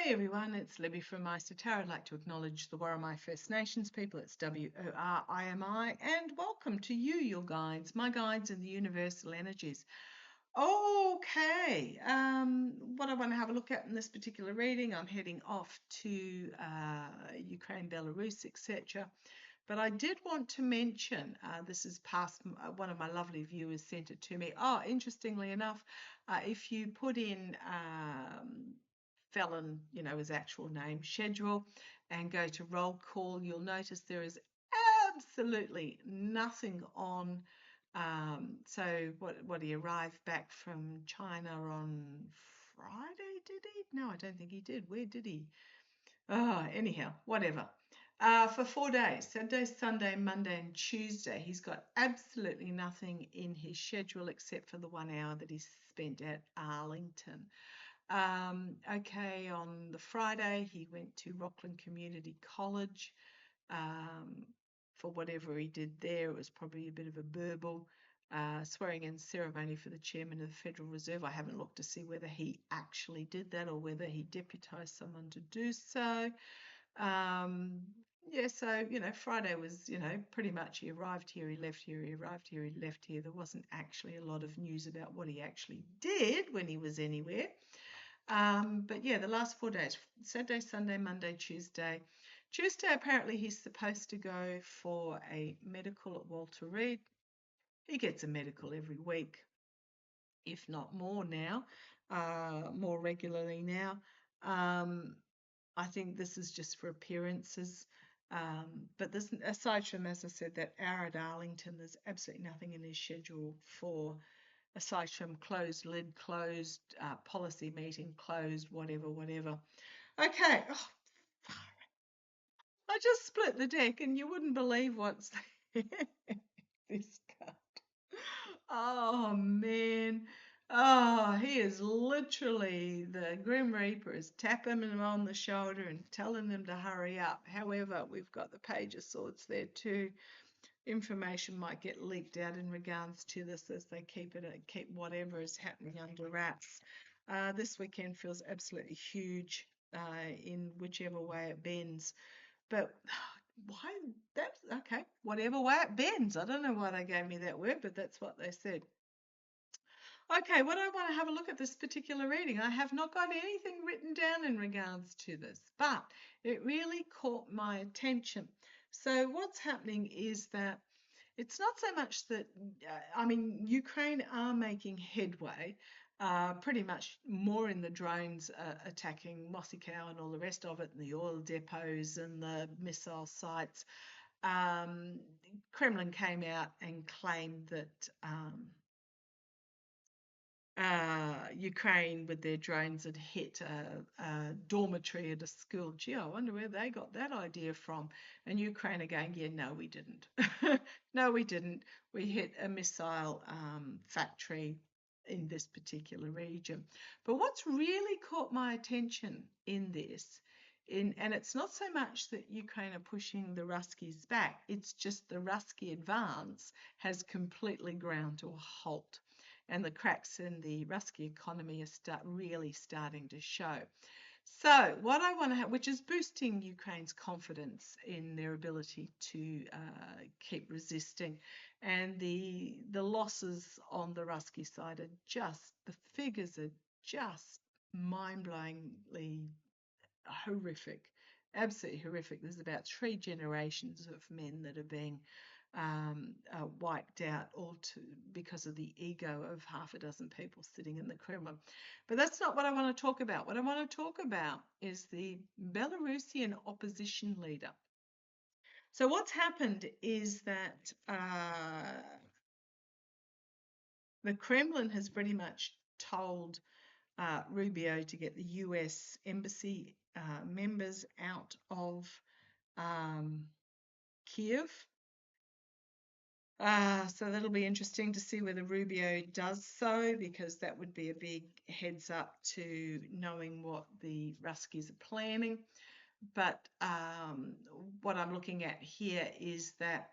Hey everyone, it's Libby from maighstirtarot. I'd like to acknowledge the Warramai First Nations people. It's WORIMI, and welcome to you, your guides, my guides in the universal energies. Okay, what I want to have a look at in this particular reading, I'm heading off to Ukraine, Belarus, etc. But I did want to mention, this is past, one of my lovely viewers sent it to me. Oh, interestingly enough, if you put in felon, his actual name, schedule, and go to roll call, you'll notice there is absolutely nothing on. So what he arrived back from China on Friday, did he? No, I don't think he did. Where did he? Oh, anyhow, whatever. For 4 days, Saturday, Sunday, Monday, and Tuesday, he's got absolutely nothing in his schedule except for the 1 hour that he spent at Arlington. Okay, on the Friday, he went to Rockland Community College. For whatever he did there, it was probably a bit of a burble. Swearing in ceremony for the chairman of the Federal Reserve. I haven't looked to see whether he actually did that or whether he deputised someone to do so. Yeah, so, Friday was, pretty much he arrived here, he left here, he arrived here, he left here. There wasn't actually a lot of news about what he actually did when he was anywhere. But yeah, the last 4 days, Saturday, Sunday, Monday, Tuesday. Tuesday, apparently he's supposed to go for a medical at Walter Reed. He gets a medical every week, if not more now, more regularly now. I think this is just for appearances. But this, aside from, as I said, that hour at Arlington, there's absolutely nothing in his schedule for, aside from closed lid, closed policy meeting, closed, whatever. Okay. Oh, I just split the deck and you wouldn't believe what's this card. Oh man. Oh, he is literally, the Grim Reaper is tapping him on the shoulder and telling them to hurry up. However, we've got the Page of Swords there too. Information might get leaked out in regards to this as they keep whatever is happening under wraps. This weekend feels absolutely huge in whichever way it bends. But why? That's okay. Whatever way it bends. I don't know why they gave me that word, but that's what they said. Okay, what I want to have a look at this particular reading. I have not got anything written down in regards to this, but it really caught my attention. So what's happening is that it's not so much that, Ukraine are making headway, pretty much more in the drones attacking Moscow and all the rest of it, and the oil depots and the missile sites. Kremlin came out and claimed that Ukraine with their drones had hit a dormitory at a school. Gee, I wonder where they got that idea from. And Ukraine are going, yeah, no, we didn't. No, we didn't. We hit a missile factory in this particular region. But what's really caught my attention in this, and it's not so much that Ukraine are pushing the Ruskies back, it's just the Rusky advance has completely ground to a halt, and the cracks in the Rusky economy are really starting to show. So what I want to have, which is boosting Ukraine's confidence in their ability to keep resisting, and the losses on the Rusky side are just, the figures are just mind-blowingly horrific, absolutely horrific. There's about 3 generations of men that are being wiped out because of the ego of half a dozen people sitting in the Kremlin. But that's not what I want to talk about. What I want to talk about is the Belarusian opposition leader. So what's happened is that the Kremlin has pretty much told Rubio to get the US embassy members out of Kiev. So that'll be interesting to see whether Rubio does so, because that would be a big heads up to knowing what the Ruskies are planning. But what I'm looking at here is that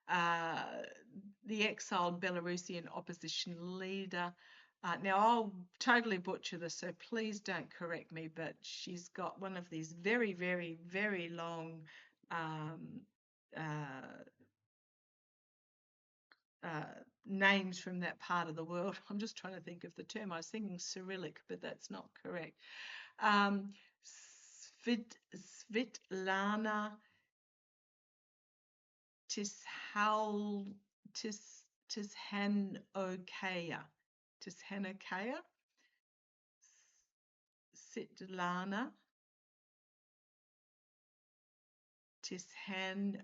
the exiled Belarusian opposition leader Now, I'll totally butcher this, so please don't correct me, but she's got one of these very, very, very long um, uh, uh, names from that part of the world. I'm just trying to think of the term. I was thinking Cyrillic, but that's not correct. Um, Svitlana Tishal Tis Tishanokaya. Tishanokaya? Sitlana Tishanukaya.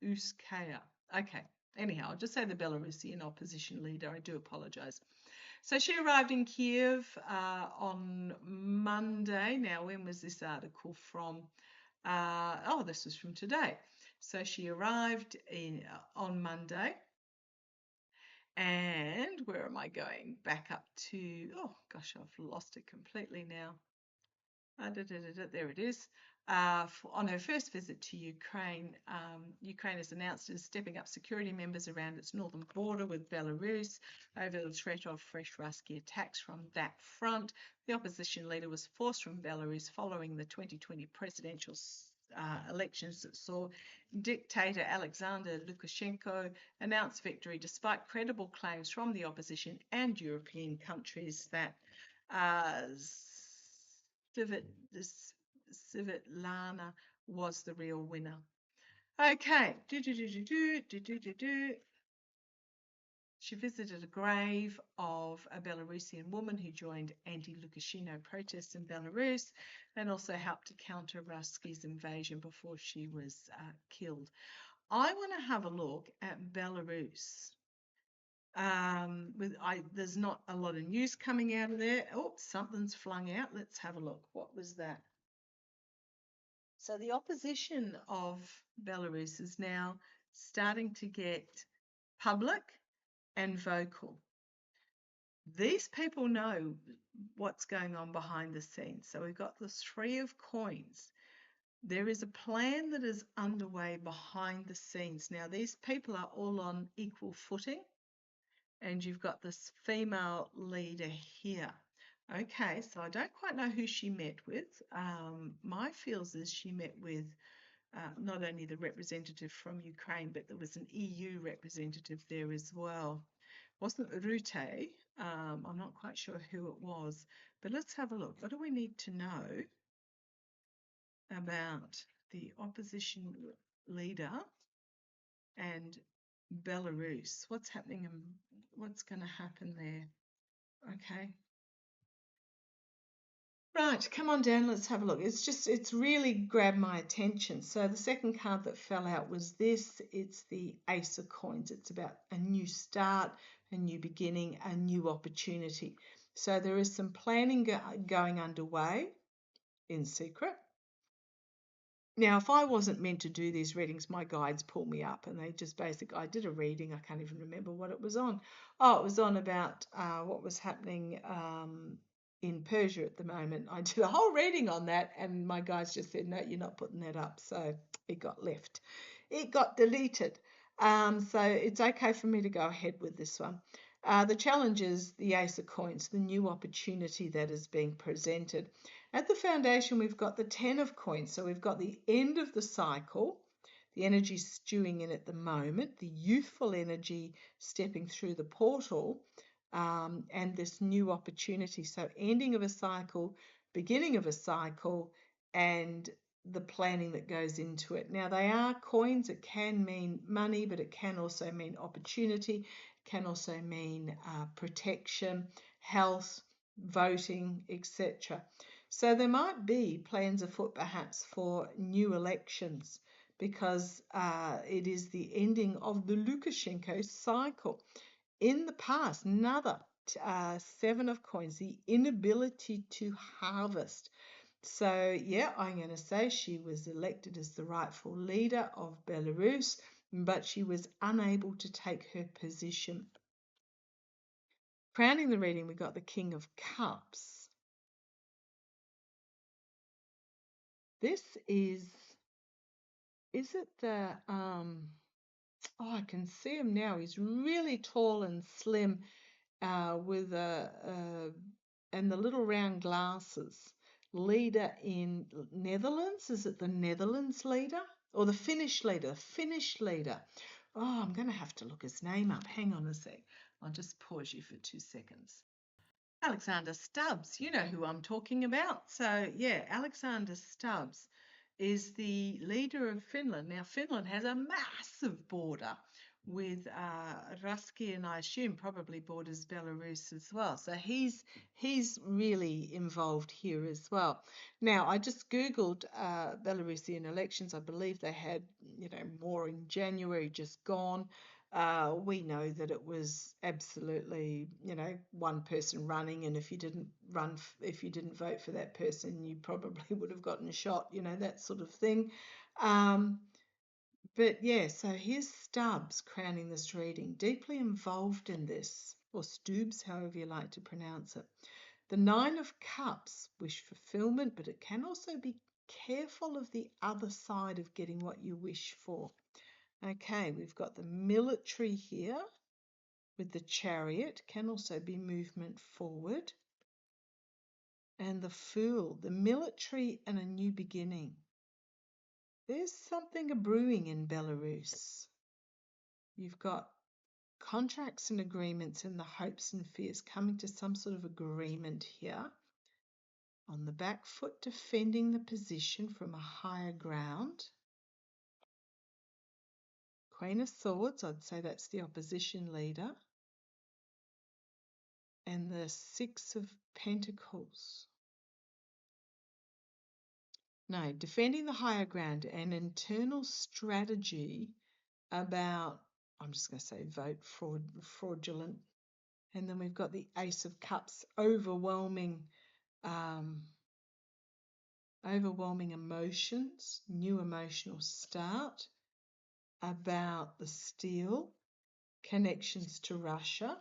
Uskaya. Okay. Anyhow, I'll just say the Belarusian opposition leader. I do apologise. So she arrived in Kiev on Monday. Now, when was this article from? This was from today. So she arrived on Monday. And where am I going? Back up to, oh gosh, I've lost it completely now. There it is. On her first visit to Ukraine, Ukraine has announced it is stepping up security members around its northern border with Belarus over the threat of fresh Ruski attacks from that front. The opposition leader was forced from Belarus following the 2020 presidential elections that saw dictator Alexander Lukashenko announce victory despite credible claims from the opposition and European countries that Svitlana was the real winner. Okay. She visited a grave of a Belarusian woman who joined anti-Lukashenko protests in Belarus and also helped to counter Ruski's invasion before she was killed. I want to have a look at Belarus. There's not a lot of news coming out of there. Oh, something's flung out. Let's have a look. What was that? So the opposition of Belarus is now starting to get public and vocal. These people know what's going on behind the scenes. So we've got the Three of Coins. There is a plan that is underway behind the scenes. Now, these people are all on equal footing, and you've got this female leader here. Okay, so I don't quite know who she met with. My feels is she met with not only the representative from Ukraine, but there was an EU representative there as well. Wasn't Rute? I'm not quite sure who it was, but let's have a look. What do we need to know about the opposition leader and Belarus? What's happening and what's going to happen there? Okay. Right, come on down, let's have a look. It's really grabbed my attention. So the second card that fell out was this. It's the Ace of Coins. It's about a new start, a new beginning, a new opportunity. So there is some planning going underway in secret. Now, if I wasn't meant to do these readings, my guides pull me up and they just basically, I did a reading, I can't even remember what it was on. Oh, it was on about what was happening in Persia at the moment. I did a whole reading on that and my guides just said, no, you're not putting that up. So it got left. It got deleted. So it's okay for me to go ahead with this one. The challenge is the Ace of Coins, the new opportunity that is being presented. At the foundation, we've got the 10 of Coins. So we've got the end of the cycle, the energy stewing in at the moment, the youthful energy stepping through the portal, and this new opportunity. So ending of a cycle, beginning of a cycle, and the planning that goes into it. Now, they are coins. It can mean money, but it can also mean opportunity, can also mean protection, health, voting, etc. So there might be plans afoot perhaps for new elections because it is the ending of the Lukashenko cycle. In the past, another 7 of Coins, the inability to harvest. So, yeah, I'm going to say she was elected as the rightful leader of Belarus, but she was unable to take her position. Crowning the reading, we got the King of Cups. This is it the, I can see him now. He's really tall and slim. with and the little round glasses. Leader in Netherlands. Is it the Netherlands leader or the Finnish leader? Finnish leader. Oh, I'm going to have to look his name up. Hang on a sec. I'll just pause you for 2 seconds. Alexander Stubbs, you know who I'm talking about. So, yeah, Alexander Stubbs is the leader of Finland. Now, Finland has a massive border with Ruskia, and I assume probably borders Belarus as well. So he's really involved here as well. Now, I just Googled Belarusian elections. I believe they had, more in January just gone. We know that it was absolutely, one person running, and if you didn't vote for that person, you probably would have gotten shot, that sort of thing. But yeah, so here's Stubbs crowning this reading, deeply involved in this, or Stubbs, however you like to pronounce it. The Nine of Cups, wish fulfillment, but it can also be careful of the other side of getting what you wish for. Okay, we've got the military here with the Chariot, can also be movement forward. And the Fool, the military and a new beginning. There's something brewing in Belarus. You've got contracts and agreements and the hopes and fears coming to some sort of agreement here. On the back foot, defending the position from a higher ground. Queen of Swords, I'd say that's the opposition leader. And the Six of Pentacles. No, defending the higher ground, an internal strategy about, I'm just going to say vote fraudulent. And then we've got the Ace of Cups, overwhelming emotions, new emotional start, about the steel, connections to Russia,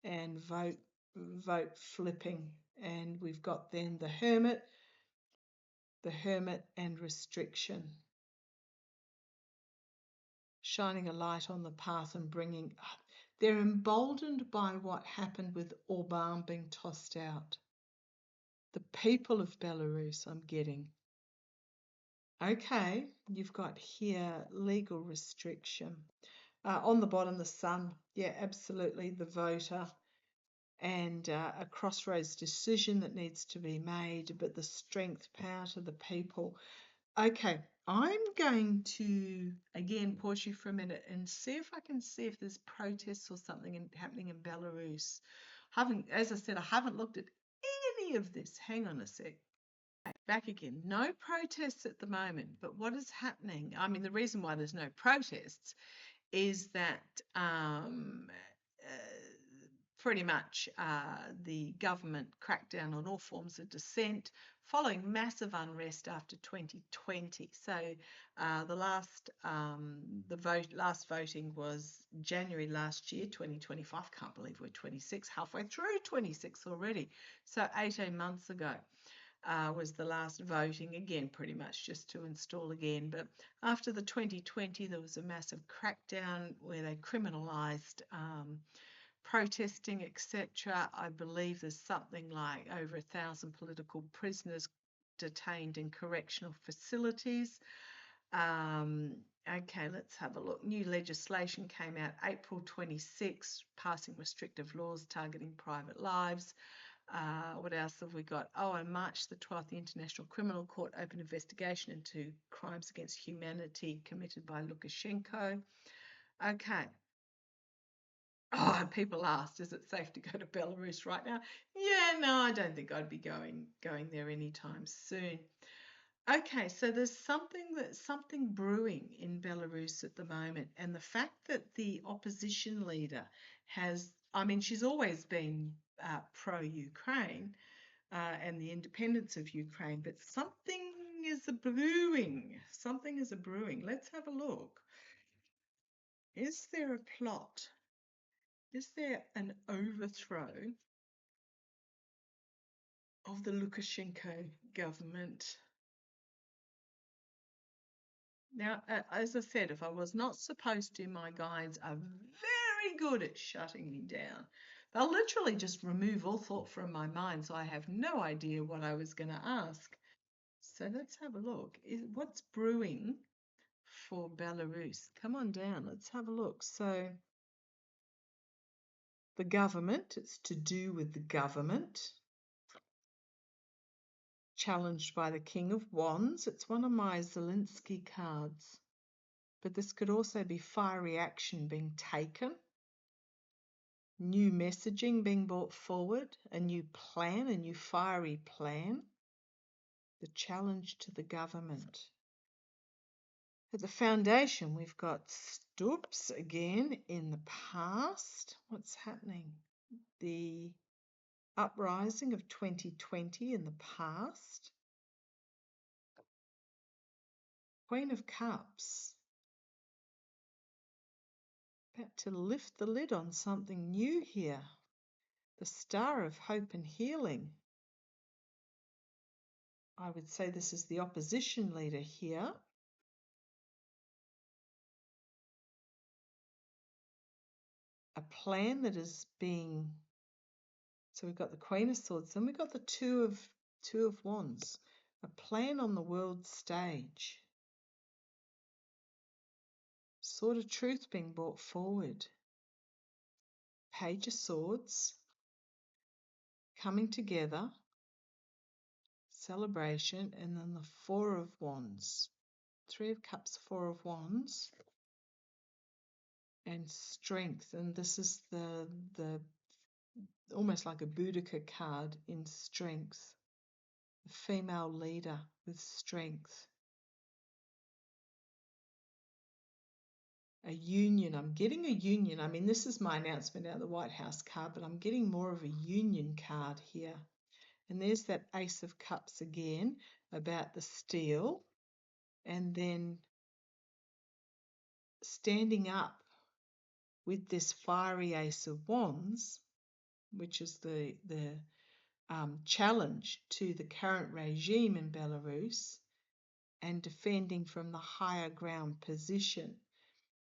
and vote flipping. And we've got then the Hermit and restriction, shining a light on the path and bringing up. They're emboldened by what happened with Orban being tossed out. The people of Belarus, I'm getting. Okay, you've got here legal restriction. On the bottom, the sun. Yeah, absolutely, the voter. And a crossroads decision that needs to be made, but the strength, power to the people. Okay, I'm going to, again, pause you for a minute and see if I can see if there's protests or something happening in Belarus. As I said, I haven't looked at any of this. Hang on a sec. Back again. No protests at the moment, but what is happening? I mean, the reason why there's no protests is that pretty much the government cracked down on all forms of dissent following massive unrest after 2020. So the last voting was January last year, 2025. Can't believe we're 26, halfway through 26 already. So 18 months ago. Was the last voting, again, pretty much just to install again. But after the 2020, there was a massive crackdown where they criminalised protesting, etc. I believe there's something like over 1,000 political prisoners detained in correctional facilities. Okay, let's have a look. New legislation came out April 26, passing restrictive laws targeting private lives. What else have we got? Oh, on March the 12th, the International Criminal Court opened investigation into crimes against humanity committed by Lukashenko. Okay. Oh, people asked, is it safe to go to Belarus right now? Yeah, no, I don't think I'd be going there anytime soon. Okay, so there's something brewing in Belarus at the moment, and the fact that the opposition leader has, I mean, she's always been pro-Ukraine and the independence of Ukraine, but something is brewing. Something is brewing. Let's have a look. Is there a plot? Is there an overthrow of the Lukashenko government? Now, as I said, if I was not supposed to, my guides are very good at shutting me down. They'll literally just remove all thought from my mind, so I have no idea what I was going to ask. So let's have a look. What's brewing for Belarus? Come on down, let's have a look. So the government, it's to do with the government. Challenged by the King of Wands. It's one of my Zelensky cards. But this could also be fiery action being taken, new messaging being brought forward, a new plan, a new fiery plan, the challenge to the government. At the foundation, we've got Stoops again in the past. What's happening? The uprising of 2020 in the past. Queen of Cups. About to lift the lid on something new here. The Star of Hope and Healing. I would say this is the opposition leader here. A plan that is being... So we've got the Queen of Swords, then we've got the Two of Wands. A plan on the world stage. Sword of Truth being brought forward. Page of Swords. Coming together. Celebration. And then the Four of Wands. Three of Cups, Four of Wands. And strength. And this is the almost like a Boudica card in strength. A female leader with strength. A union. I'm getting a union. I mean, this is my announcement out of the White House card, but I'm getting more of a union card here. And there's that Ace of Cups again about the steel. And then standing up with this fiery Ace of Wands, which is the challenge to the current regime in Belarus, and defending from the higher ground position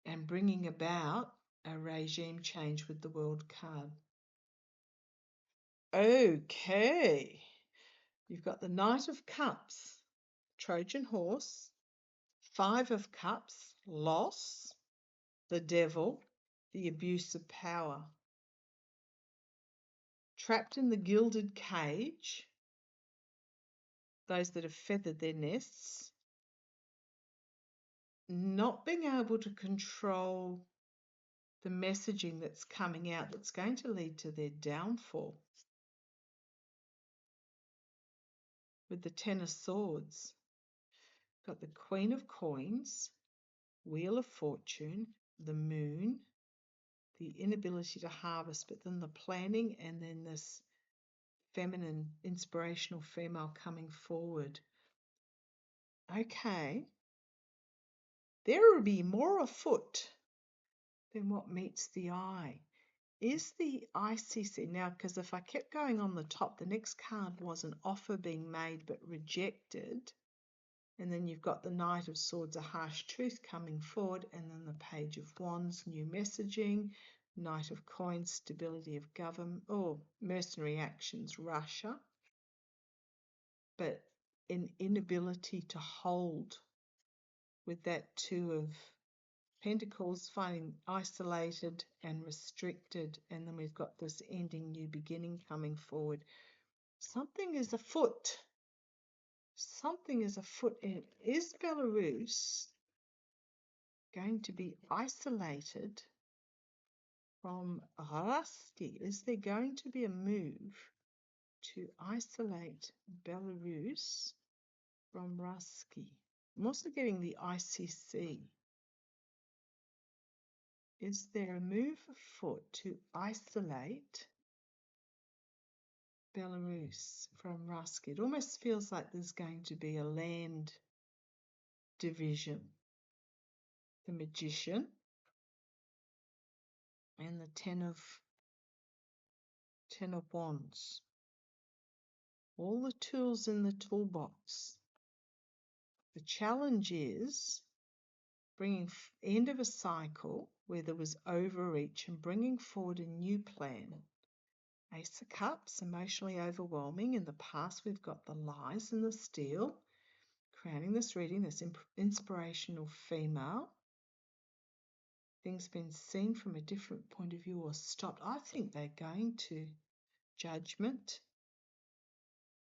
and bringing about a regime change with the World card. Okay, you've got the Knight of Cups, Trojan horse, Five of Cups, loss, the Devil, the abuse of power. Trapped in the gilded cage, those that have feathered their nests, not being able to control the messaging that's coming out that's going to lead to their downfall. With the Ten of Swords, got the Queen of Coins, Wheel of Fortune, the Moon, the inability to harvest, but then the planning, and then this feminine, inspirational female coming forward. Okay, there will be more afoot than what meets the eye. Is the ICC, now because if I kept going on the top, the next card was an offer being made but rejected. And then you've got the Knight of Swords, a harsh truth coming forward, and then the Page of Wands, new messaging, Knight of Coins, stability of government, or mercenary actions, Russia, but an inability to hold with that Two of Pentacles, finding isolated and restricted, and then we've got this ending, new beginning coming forward. Something is afoot. Something is afoot. Is Belarus going to be isolated from Rusty? Is there going to be a move to isolate Belarus from Rusty? I'm also getting the ICC. Is there a move afoot to isolate Belarus from Rusty? It almost feels like there's going to be a land division. The Magician and the Ten of Wands. All the tools in the toolbox. The challenge is bringing end of a cycle where there was overreach and bringing forward a new plan. Ace of Cups, emotionally overwhelming. In the past, we've got the lies and the steal. Crowning this reading, this inspirational female. Things been seen from a different point of view or stopped. I think they're going to judgment,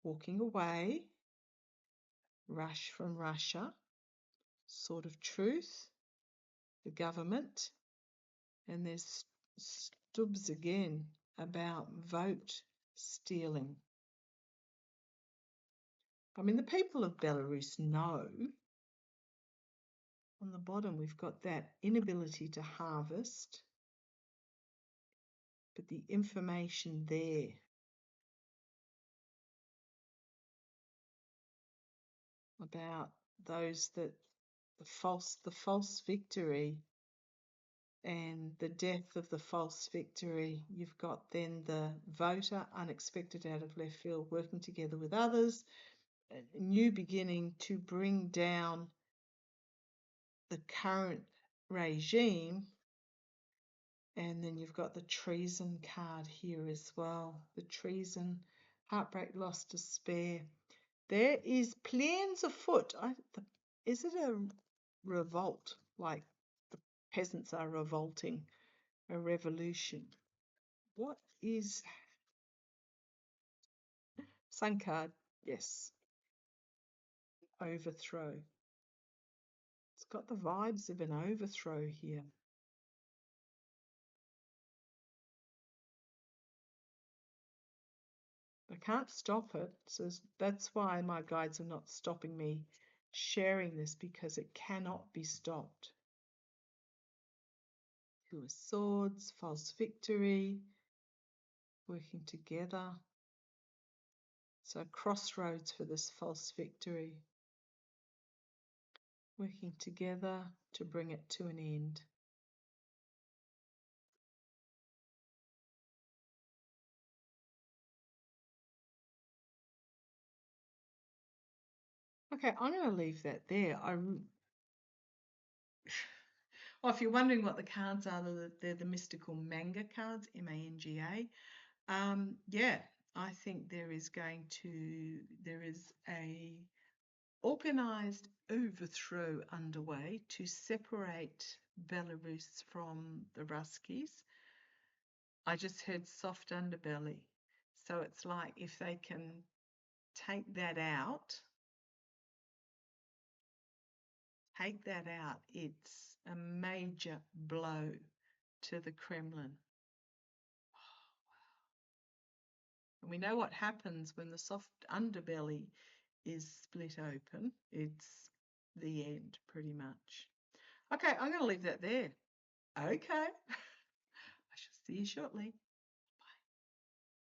walking away, rush from Russia, sword of truth, the government, and there's stubs again about vote stealing. I mean, the people of Belarus know. On the bottom, we've got that inability to harvest, but the information there about those that the false victory and the death of the false victory. You've got then the voter, unexpected out of left field, working together with others, a new beginning to bring down the current regime. And then you've got the treason card here as well. The treason, heartbreak, loss, despair. There is plans afoot. Is it a revolt? Like the peasants are revolting, a revolution. What is Sun card? Yes. Overthrow. It's got the vibes of an overthrow here. I can't stop it, so that's why my guides are not stopping me sharing this, because it cannot be stopped. Two of Swords, false victory, working together. So crossroads for this false victory. Working together to bring it to an end. Okay, I'm going to leave that there. Well, if you're wondering what the cards are, they're the mystical manga cards, M-A-N-G-A. Yeah, I think there is a organised overthrow underway to separate Belarus from the Ruskies. I just heard soft underbelly. So it's like if they can take that out, it's a major blow to the Kremlin. And we know what happens when the soft underbelly is split open. It's the end, pretty much. Okay, I'm going to leave that there. Okay. I shall see you shortly.